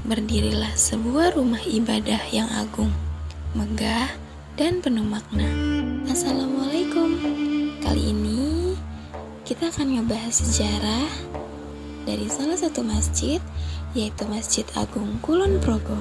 berdirilah sebuah rumah ibadah yang agung, megah, dan penuh makna. Assalamualaikum. Kali ini kita akan ngebahas sejarah dari salah satu masjid, yaitu Masjid Agung Kulon Progo.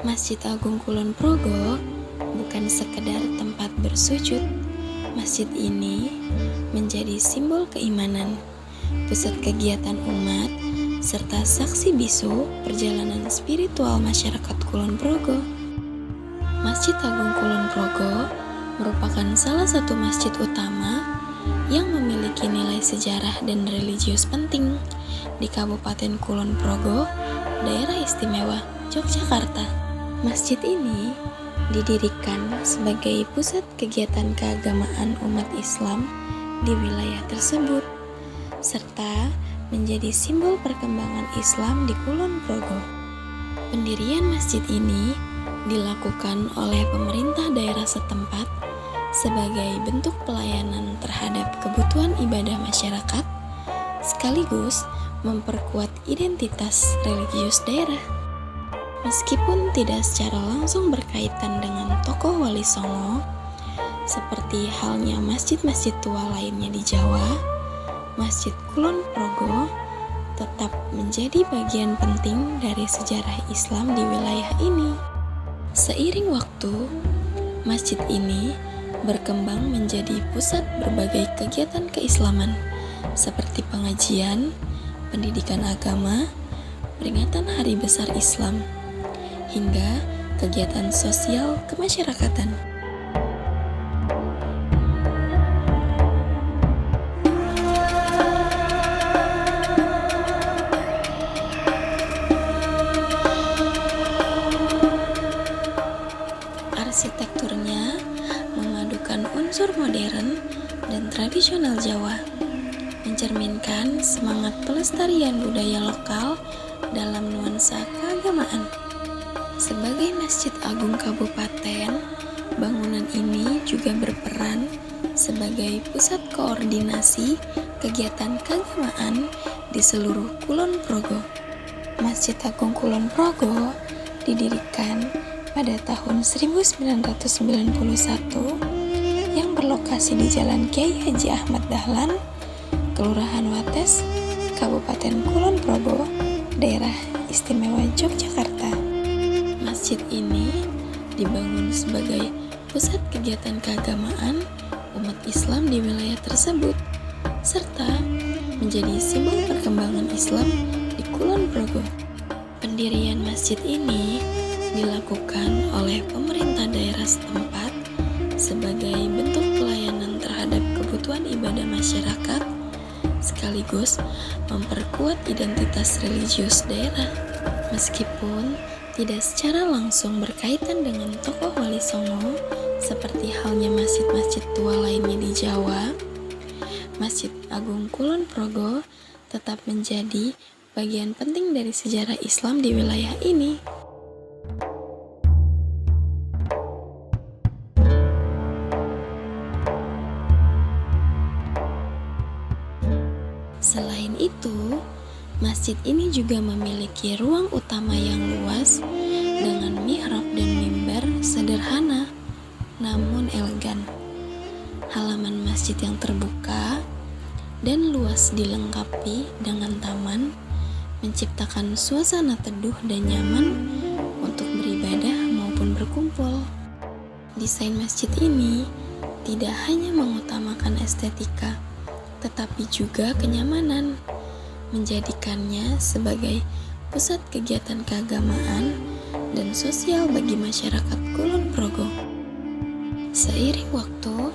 Masjid Agung Kulon Progo bukan sekedar tempat bersujud. Masjid ini menjadi simbol keimanan, pusat kegiatan umat, serta saksi bisu perjalanan spiritual masyarakat Kulon Progo. Masjid Agung Kulon Progo merupakan salah satu masjid utama yang memiliki nilai sejarah dan religius penting di Kabupaten Kulon Progo, Daerah Istimewa Yogyakarta. Masjid ini didirikan sebagai pusat kegiatan keagamaan umat Islam di wilayah tersebut, serta menjadi simbol perkembangan Islam di Kulon Progo. Pendirian masjid ini dilakukan oleh pemerintah daerah setempat sebagai bentuk pelayanan terhadap kebutuhan ibadah masyarakat, sekaligus memperkuat identitas religius daerah. Meskipun tidak secara langsung berkaitan dengan tokoh Wali Songo, seperti halnya masjid-masjid tua lainnya di Jawa, Masjid Kulon Progo tetap menjadi bagian penting dari sejarah Islam di wilayah ini. Seiring waktu, masjid ini berkembang menjadi pusat berbagai kegiatan keislaman seperti pengajian, pendidikan agama, peringatan Hari Besar Islam, hingga kegiatan sosial kemasyarakatan. Arsitekturnya memadukan unsur modern dan tradisional Jawa, mencerminkan semangat pelestarian budaya lokal dalam nuansa keagamaan. Sebagai Masjid Agung Kabupaten, bangunan ini juga berperan sebagai pusat koordinasi kegiatan keagamaan di seluruh Kulon Progo. Masjid Agung Kulon Progo didirikan pada tahun 1991 yang berlokasi di Jalan Kiai Haji Ahmad Dahlan, Kelurahan Wates, Kabupaten Kulon Progo, Daerah Istimewa Yogyakarta. Masjid ini dibangun sebagai pusat kegiatan keagamaan umat Islam di wilayah tersebut, serta menjadi simbol perkembangan Islam di Kulon Progo. Pendirian masjid ini dilakukan oleh pemerintah daerah setempat sebagai bentuk pelayanan terhadap kebutuhan ibadah masyarakat, sekaligus memperkuat identitas religius daerah. Meskipun tidak secara langsung berkaitan dengan tokoh Wali Songo seperti halnya masjid-masjid tua lainnya di Jawa, Masjid Agung Kulon Progo tetap menjadi bagian penting dari sejarah Islam di wilayah ini. Selain itu, masjid ini juga memiliki ruang utama yang luas dengan mihrab dan mimbar sederhana namun elegan. Halaman masjid yang terbuka dan luas dilengkapi dengan taman menciptakan suasana teduh dan nyaman untuk beribadah maupun berkumpul. Desain masjid ini tidak hanya mengutamakan estetika, tetapi juga kenyamanan, menjadikannya sebagai pusat kegiatan keagamaan dan sosial bagi masyarakat Kulon Progo. Seiring waktu,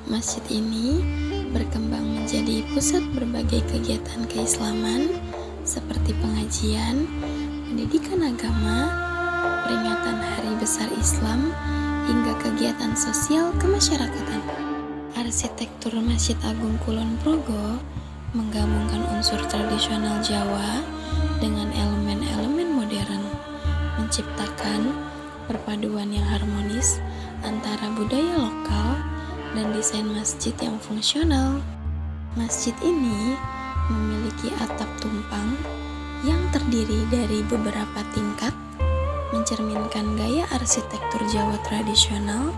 masjid ini berkembang menjadi pusat berbagai kegiatan keislaman seperti pengajian, pendidikan agama, peringatan Hari Besar Islam, hingga kegiatan sosial kemasyarakatan. Arsitektur Masjid Agung Kulon Progo menggabungkan unsur tradisional Jawa dengan elemen-elemen modern, menciptakan perpaduan yang harmonis antara budaya lokal dan desain masjid yang fungsional. Masjid ini memiliki atap tumpang yang terdiri dari beberapa tingkat, mencerminkan gaya arsitektur Jawa tradisional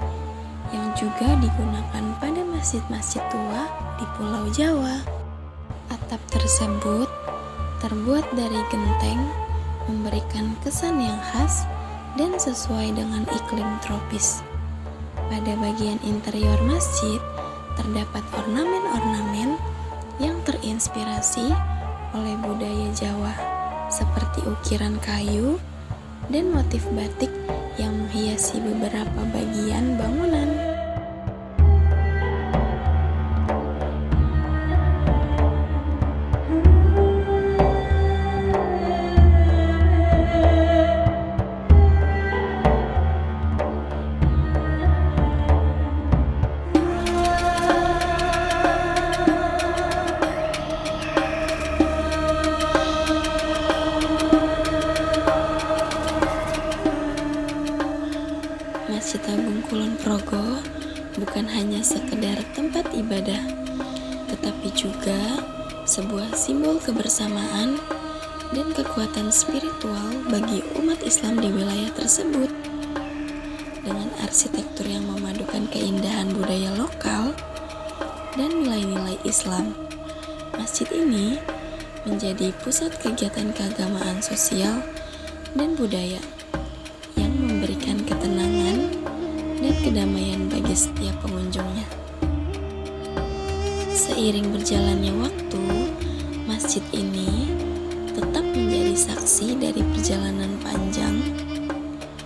yang juga digunakan pada masjid-masjid tua di Pulau Jawa. Atap tersebut terbuat dari genteng, memberikan kesan yang khas dan sesuai dengan iklim tropis. Pada bagian interior masjid terdapat ornamen-ornamen yang terinspirasi oleh budaya Jawa, seperti ukiran kayu dan motif batik yang menghiasi beberapa bagian bangunan. Masjid Agung Kulon Progo bukan hanya sekedar tempat ibadah, tetapi juga sebuah simbol kebersamaan dan kekuatan spiritual bagi umat Islam di wilayah tersebut. Dengan arsitektur yang memadukan keindahan budaya lokal dan nilai-nilai Islam, masjid ini menjadi pusat kegiatan keagamaan sosial dan budaya yang memberikan ketenangan dan kedamaian bagi setiap pengunjungnya. Seiring berjalannya waktu, masjid ini tetap menjadi saksi dari perjalanan panjang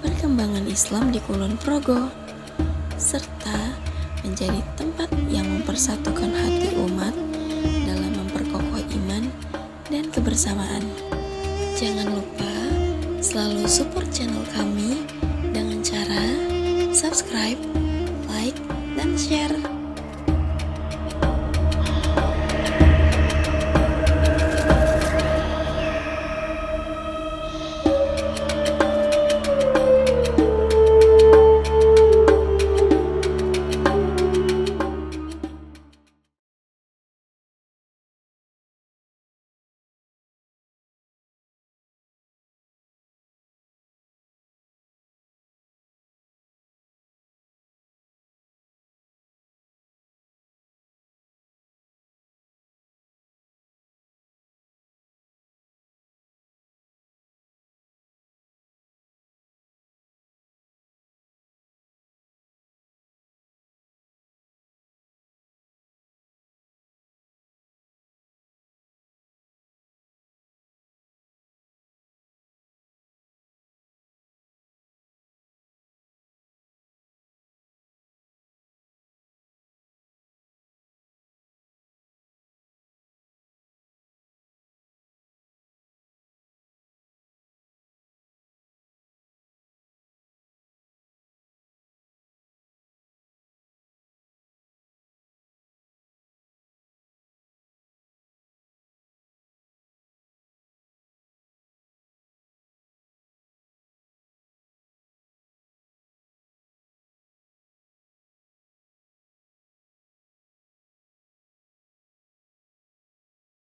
perkembangan Islam di Kulon Progo, serta menjadi tempat yang mempersatukan hati umat dalam memperkokoh iman dan kebersamaan. Jangan lupa selalu support channel kami dengan cara subscribe, like, dan share.